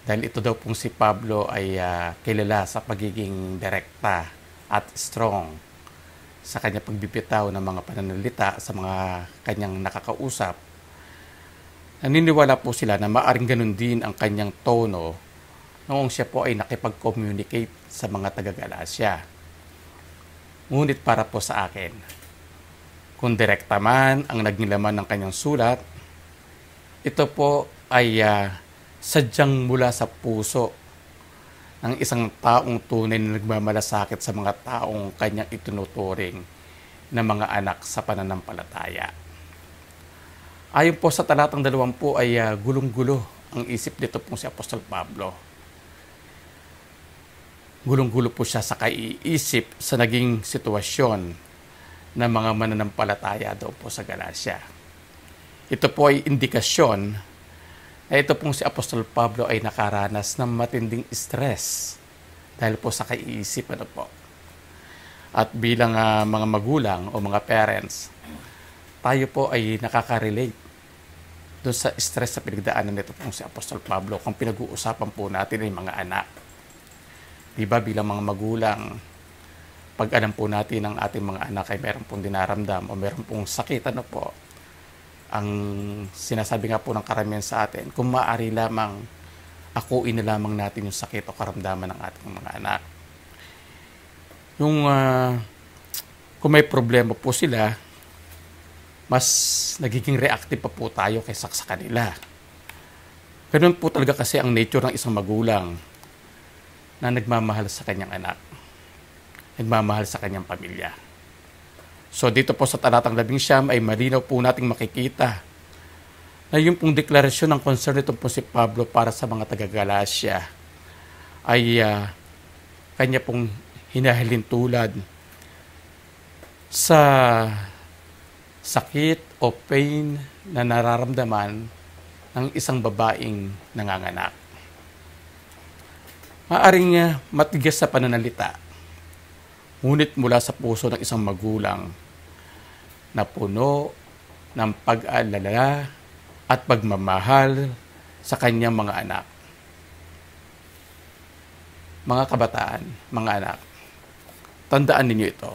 dahil ito daw pong si Pablo ay kilala sa pagiging direkta at strong sa kanya pagbibitaw ng mga pananalita sa mga kanyang nakakausap, naniniwala po sila na maaring ganun din ang kanyang tono noong siya po ay nakipag-communicate sa mga taga-Galacia. Ngunit para po sa akin, kung direkta man ang naging laman ng kanyang sulat, ito po ay sadyang mula sa puso ng isang taong tunay na nagmamalasakit sa mga taong kanyang itinuturing na mga anak sa pananampalataya. Ayon po sa talatang 20 ay gulong-gulo ang isip dito pong si Apostol Pablo. Gulong-gulo po siya sa kaiisip sa naging sitwasyon ng mga mananampalataya daw po sa Galacia. Ito po ay indikasyon na ito pong si Apostol Pablo ay nakaranas ng matinding stress dahil po sa kaiisip po. At bilang mga magulang o mga parents, tayo po ay nakaka-relate doon sa stress sa pinagdaanan nito pong si Apostol Pablo kung pinag-uusapan po natin ay mga anak. Diba bilang mga magulang, pag alam po natin ang ating mga anak ay meron pong dinaramdam o meron pong sakit, po, ang sinasabi nga po ng karamihan sa atin, kung maaari lamang akuin na lamang natin yung sakit o karamdaman ng ating mga anak. Yung kung may problema po sila, mas nagiging reactive pa po tayo kaysa sa kanila. Ganun po talaga kasi ang nature ng isang magulang na nagmamahal sa kanyang anak, nagmamahal sa kanyang pamilya. So dito po sa talatang 11 ay malinaw po nating makikita na yung pong deklarasyon ng concern nito po si Pablo para sa mga taga-Galacia ay kanya pong hinahalin tulad sa sakit o pain na nararamdaman ng isang babaeng nanganganak. Maaring matigas sa pananalita, ngunit mula sa puso ng isang magulang na puno ng pag-alala at pagmamahal sa kanyang mga anak. Mga kabataan, mga anak, tandaan ninyo ito.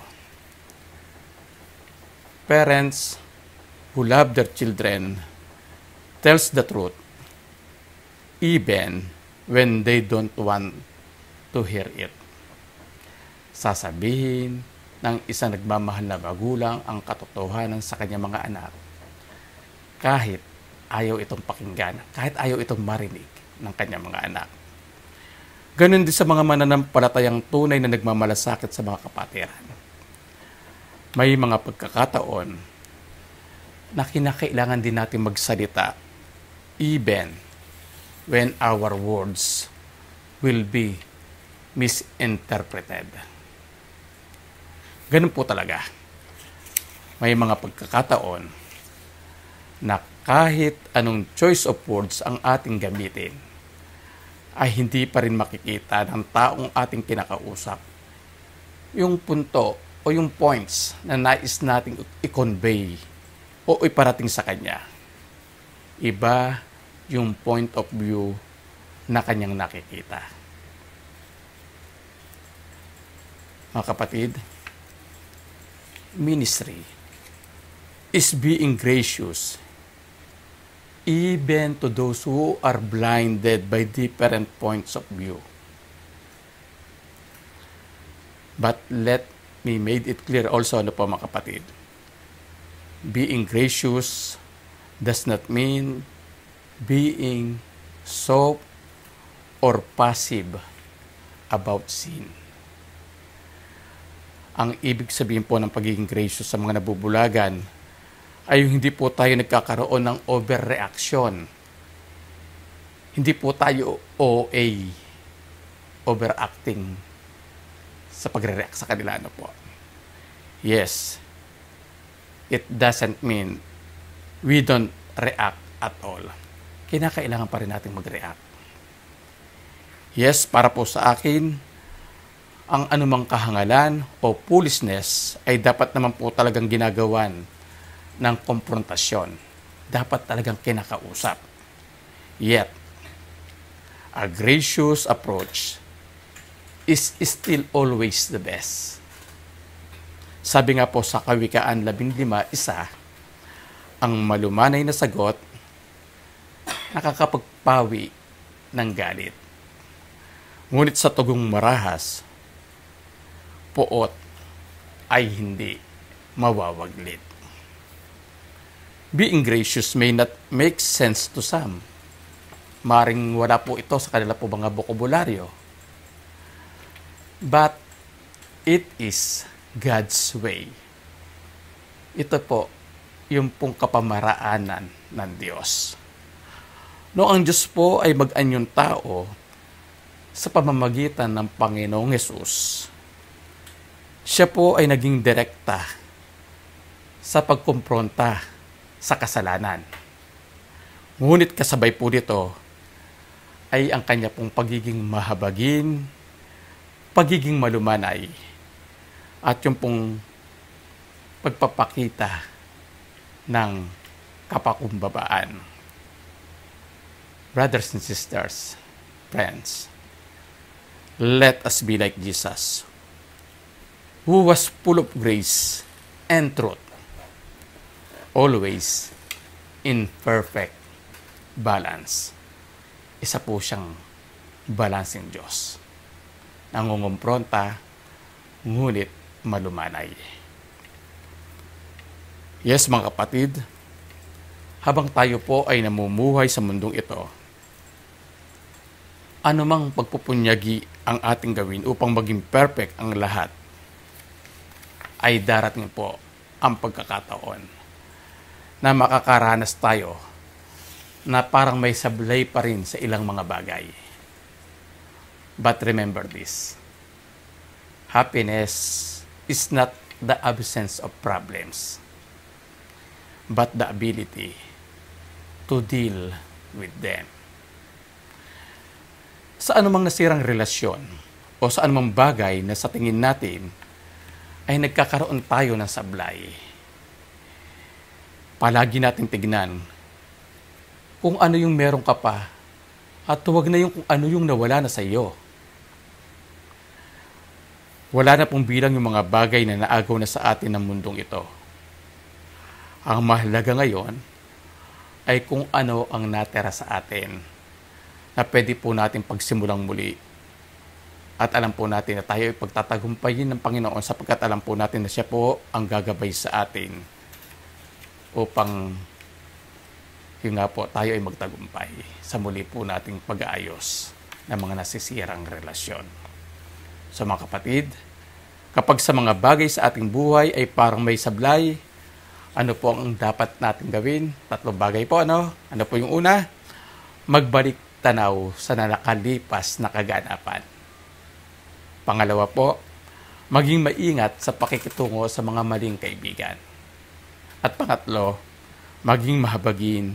Parents who love their children tells the truth even when they don't want to hear it. Sasabihin ng isang nagmamahal na magulang ang katotohanan sa kanyang mga anak kahit ayaw itong pakinggan, kahit ayaw itong marinig ng kanyang mga anak. Ganon din sa mga mananampalatayang tunay na nagmamalasakit sa mga kapatiran. May mga pagkakataon na kinakailangan din natin magsalita even when our words will be misinterpreted. Ganun po talaga. May mga pagkakataon na kahit anong choice of words ang ating gamitin, ay hindi pa rin makikita ng taong ating kinakausap yung punto o yung points na nais nating i-convey o iparating sa kanya. Iba yung point of view na kanyang nakikita. Mga kapatid, ministry is being gracious even to those who are blinded by different points of view. But let me make it clear also, ano po mga kapatid, being gracious does not mean being soft or passive about sin. Ang ibig sabihin po ng pagiging gracious sa mga nabubulagan ay hindi po tayo nagkakaroon ng overreaction. Hindi po tayo OA, overacting sa pagre-react sa kanila. Ano po? Yes, it doesn't mean we don't react at all. Kinakailangan pa rin natin mag-react. Yes, para po sa akin, ang anumang kahangalan o foolishness ay dapat naman po talagang ginagawan ng konfrontasyon. Dapat talagang kinakausap. Yet, a gracious approach is still always the best. Sabi nga po sa Kawikaan 15:1, ang malumanay na sagot nakakapagpawi ng galit. Ngunit sa tugong marahas, puot ay hindi mawawaglit. Being gracious may not make sense to some. Maring wala po ito sa kanila po mga bokabularyo. But it is God's way. Ito po yung pong kapamaraanan ng Diyos. No, ang Diyos po ay mag-anyong tao sa pamamagitan ng Panginoong Hesus. Siya po ay naging direkta sa pagkumpronta sa kasalanan. Ngunit kasabay po dito ay ang kanya pong pagiging mahabagin, pagiging malumanay, at yung pong pagpapakita ng kapakumbabaan. Brothers and sisters, friends, let us be like Jesus, who was full of grace and truth, always in perfect balance. Isa po siyang balancing Diyos. Nangungumpronta, ngunit malumanay. Yes, mga kapatid, habang tayo po ay namumuhay sa mundong ito, anumang pagpupunyagi ang ating gawin upang maging perfect ang lahat, ay darating po ang pagkakataon na makakaranas tayo na parang may sablay pa rin sa ilang mga bagay. But remember this, happiness is not the absence of problems, but the ability to deal with them. Sa anumang nasirang relasyon o sa anumang bagay na sa tingin natin ay nagkakaroon tayo ng sablay, palagi natin tignan kung ano yung meron ka pa at huwag na yung kung ano yung nawala na sa iyo. Wala na pong bilang yung mga bagay na naagaw na sa atin ng mundong ito. Ang mahalaga ngayon ay kung ano ang natira sa atin na pwede po natin pagsimulang muli. At alam po natin na tayo ay pagtatagumpayin ng Panginoon sapagkat alam po natin na siya po ang gagabay sa atin upang yun nga po, tayo ay magtagumpay sa muli po nating pag-aayos ng mga nasisirang relasyon. So mga kapatid, kapag sa mga bagay sa ating buhay ay parang may sablay, ano po ang dapat natin gawin? 3 bagay po, ano? Ano po yung una? Magbalik tanaw sa nakalipas na kaganapan. Pangalawa po, maging maingat sa pakikitungo sa mga maling kaibigan. At pangatlo, maging mahabagin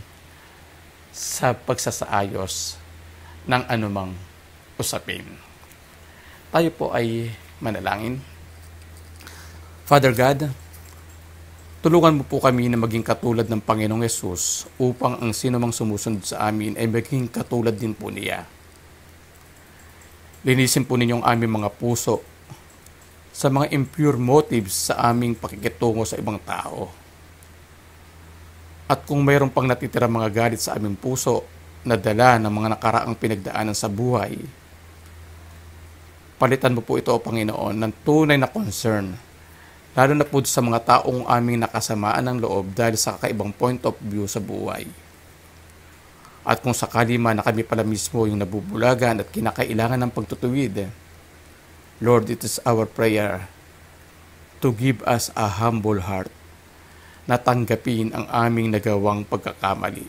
sa pagsasaayos ng anumang usapin. Tayo po ay manalangin. Father God, tulungan mo po kami na maging katulad ng Panginoong Yesus upang ang sino mang sumusunod sa amin ay maging katulad din po niya. Linisin po ninyong aming mga puso sa mga impure motives sa aming pakikitungo sa ibang tao. At kung mayroon pang natitira mga galit sa aming puso na dala ng mga nakaraang pinagdaanan sa buhay, palitan mo po ito, O Panginoon, ng tunay na concern, lalo na po sa mga taong aming nakasamaan ng loob dahil sa kakaibang point of view sa buhay. At kung sakali man na kami pala mismo yung nabubulagan at kinakailangan ng pagtutuwid, Lord, it is our prayer to give us a humble heart na tanggapin ang aming nagawang pagkakamali.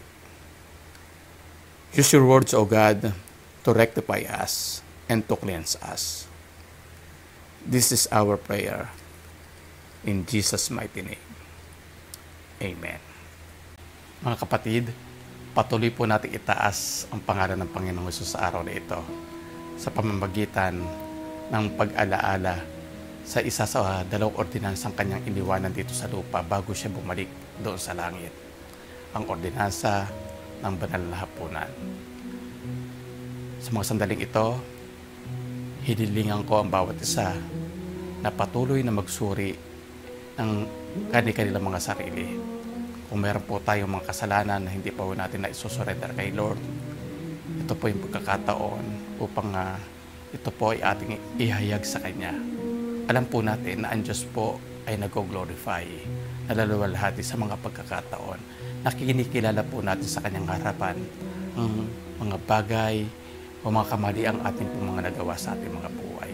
Use your words, O God, to rectify us and to cleanse us. This is our prayer. In Jesus' mighty name. Amen. Mga kapatid, patuloy po natin itaas ang pangalan ng Panginoong Hesus sa araw na ito sa pamamagitan ng pag-alaala sa isa sa 2 ordinansang kanyang iniwanan dito sa lupa bago siya bumalik doon sa langit. Ang ordinansa ng banal na hapunan. Sa mga sandaling ito, hinilingan ko ang bawat isa na patuloy na magsuri ng kanilang mga sarili. Kung meron po tayong mga kasalanan na hindi pa po natin na isusurrender kay Lord, ito po yung pagkakataon upang ito po ay ating ihayag sa Kanya. Alam po natin na ang Diyos po ay nag-glorify, nalaluwalhati sa mga pagkakataon. Nakikinikilala po natin sa Kanyang harapan ang mga bagay o mga kamali ang ating po mga nagawa sa ating mga buhay.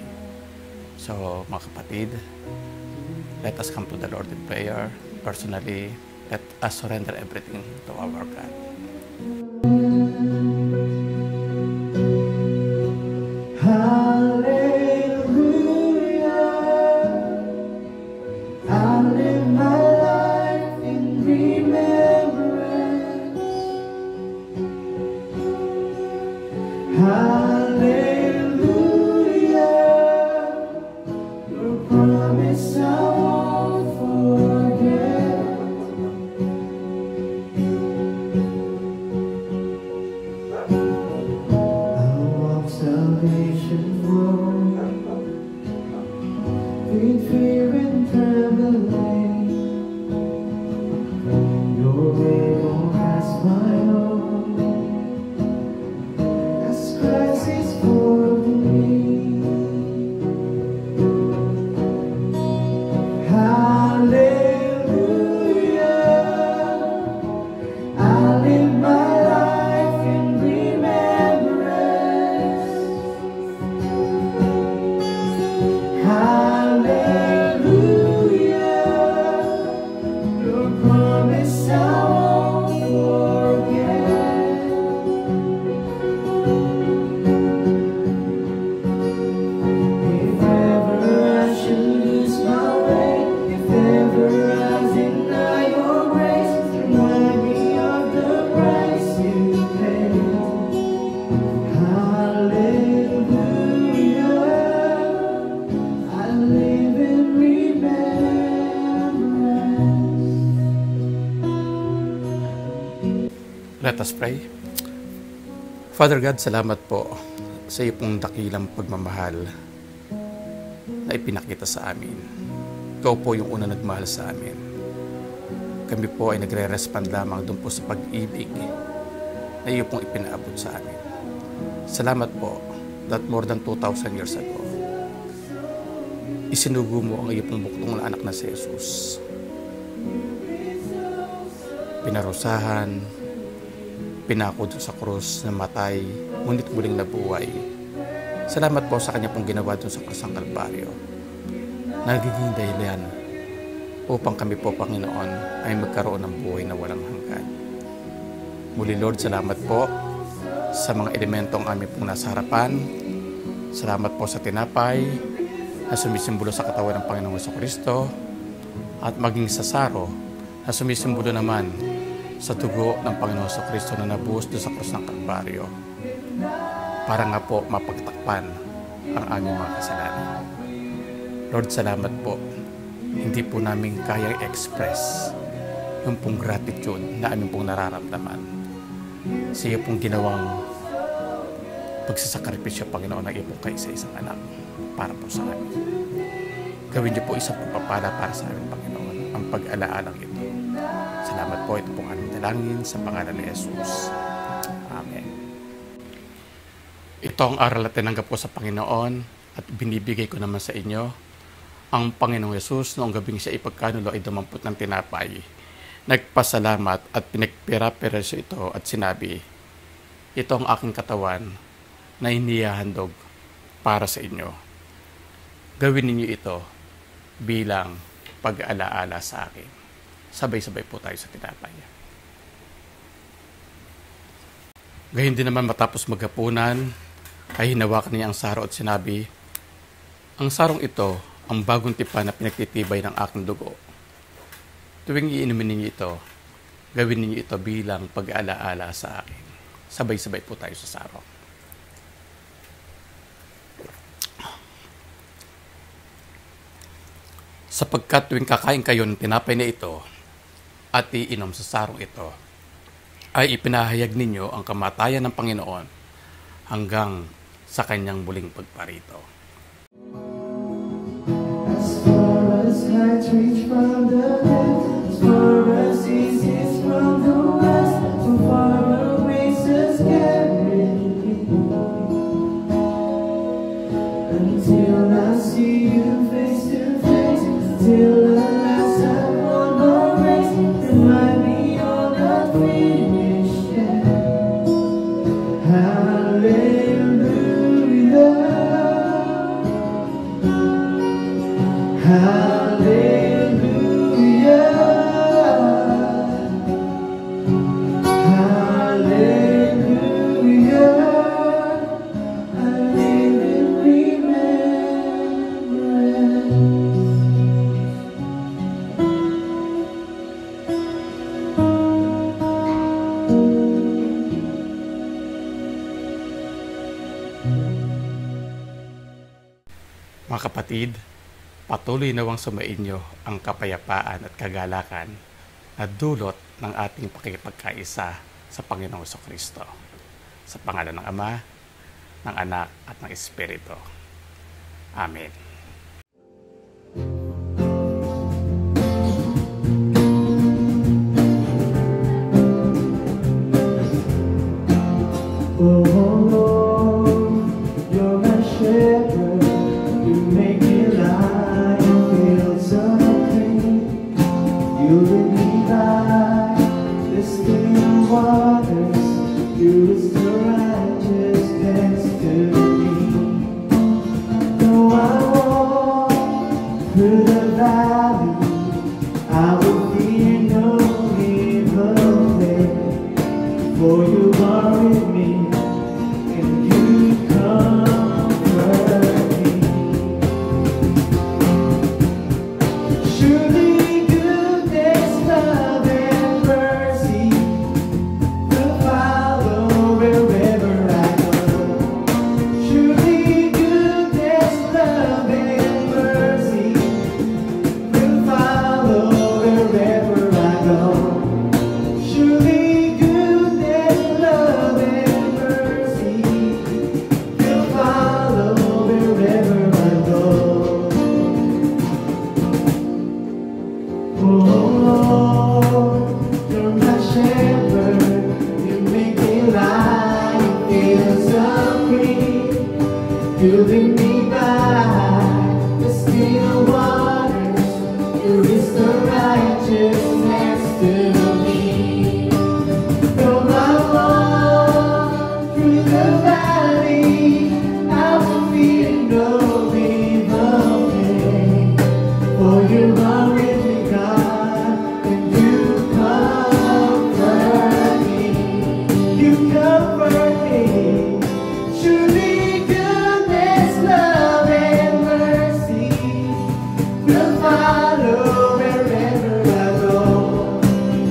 So mga kapatid, let us come to the Lord in prayer. Personally, let us surrender everything to our God. Let us pray. Father God, salamat po sa iyo pong dakilang pagmamahal na ipinakita sa amin. Ikaw po yung una nagmahal sa amin. Kami po ay nagre-respond lamang doon po sa pag-ibig na iyo pong ipinaabot sa amin. Salamat po that more than 2,000 years ago, isinugo mo ang iyo pong buktong na anak na si Jesus. Pinarusahan, pinako sa krus, namatay, ngunit muling nabuhay. Salamat po sa kanya pong ginawa doon sa krus ng Kalbaryo. Nagiging dahilan upang kami po, Panginoon, ay magkaroon ng buhay na walang hanggan. Muli, Lord, salamat po sa mga elementong aming pong nasa harapan. Salamat po sa tinapay na sumisimbolo sa katawan ng Panginoong Jesucristo at maging sa saro na sumisimbolo naman sa dugo ng Panginoong Jesucristo na nabuhos doon sa krus ng Kalbaryo para nga po mapagtakpan ang aming mga kasalanan. Lord, salamat po. Hindi po namin kayang express yung pong gratitude na aming pong nararamdaman sa iyo pong ginawang pagsasakripisyo, Panginoon, ng iyo pong kaisa-isang anak para po sa amin. Gawin niyo po isang pagpapala para sa amin, Panginoon, ang pag-alaalang ito. Salamat po, ito pong aming dalangin sa pangalan ni Jesus. Amen. Ito ang aral na tinanggap ko sa Panginoon at binibigay ko naman sa inyo. Ang Panginoong Jesus, noong gabing siya ipagkanulo ay dumampot ng tinapay, nagpasalamat at pinagpira-piraso ito at sinabi, ito ang aking katawan na inihahandog para sa inyo. Gawin ninyo ito bilang pag-alaala sa akin. Sabay-sabay po tayo sa tinapay. Gayon din naman matapos maghapunan, ay hinawakan niya ang saro at sinabi, ang sarong ito, ang bagong tipan na pinagtitibay ng aking dugo. Tuwing iinumin ninyo ito, gawin ninyo ito bilang pag-alaala sa akin. Sabay-sabay po tayo sa saro. Sapagkat tuwing kakain kayo ng tinapay na ito at iinom sa sarong ito, ay ipinahayag ninyo ang kamatayan ng Panginoon hanggang sa kanyang muling pagparito. As far as light reach from the east, as far as east is from the west, so far away says carry me, until I see you face to face, till the last have won the race, remind me you're not finished yet. Hallelujah, hallelujah, hallelujah, I live in remembrance. Mga kapatid, patuloy nawang sumainyo ang kapayapaan at kagalakan na dulot ng ating pakikipagkaisa sa Panginoong Jesucristo. Sa pangalan ng Ama, ng Anak at ng Espiritu. Amen. Oh Lord, you're my shepherd, you make me lie in fields of green. You lead me by the still waters, you restore righteousness to me. Though I walk You lead me by the still waters. You restore righteousness to me. Though I walk through the valley, I will fear no evil pain. For you are with me, God, and you comfort me. You comfort me. Surely goodness, love, and mercy will follow wherever I go.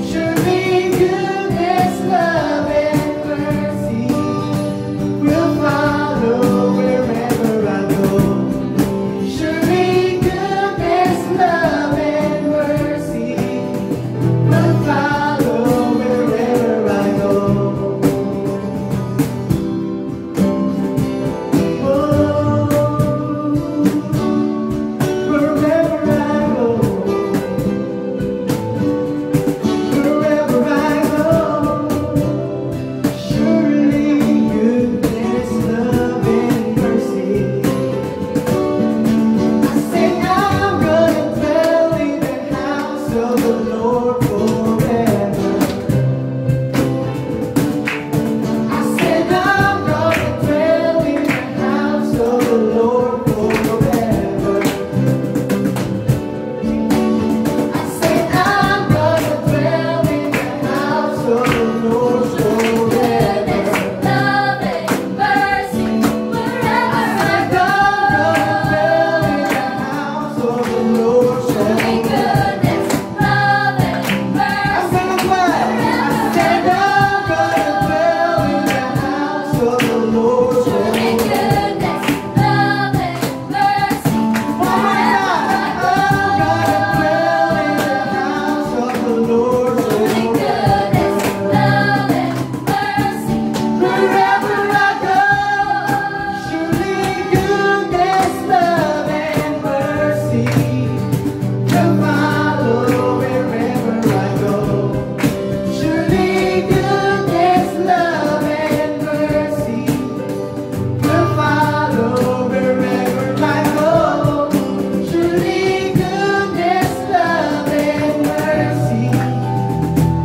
Surely goodness, love, and mercy will follow wherever I go. Surely goodness, love, and mercy will follow wherever I go. Wherever I go, wherever I go, surely goodness, love, and mercy. I say I'm gonna dwell in the house of the Lord forever. I said I'm gonna dwell in the house of the Lord forever. I said I'm gonna dwell in the house of the Lord forever. Love and mercy wherever I I'm gonna dwell in the house of the Lord go. forever. Goodness, love, and I'm mercy gonna dwell. I said I'm gonna dwell in the house of the Lord forever. goodness, love, and mercy Oh my God, I'm gonna dwell in the house of the Lord goodness, forever. love, and mercy Wherever I go, surely goodness, love, and mercy will follow wherever I go. Surely goodness, love, and mercy will follow wherever I go. Surely goodness, love, and mercy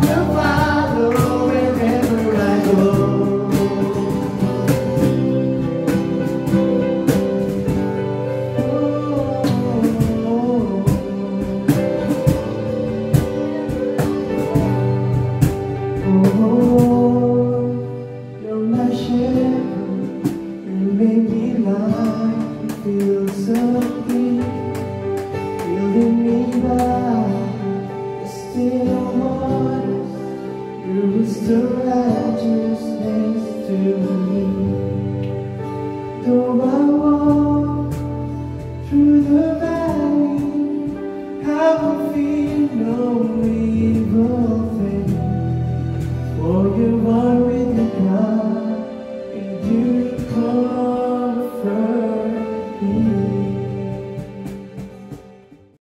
will follow wherever I go. You're my shepherd, you make me lie, you feel so deep, leading me by the still waters, you restore righteousness to me. Though I walk through the valley, I will fear no evil.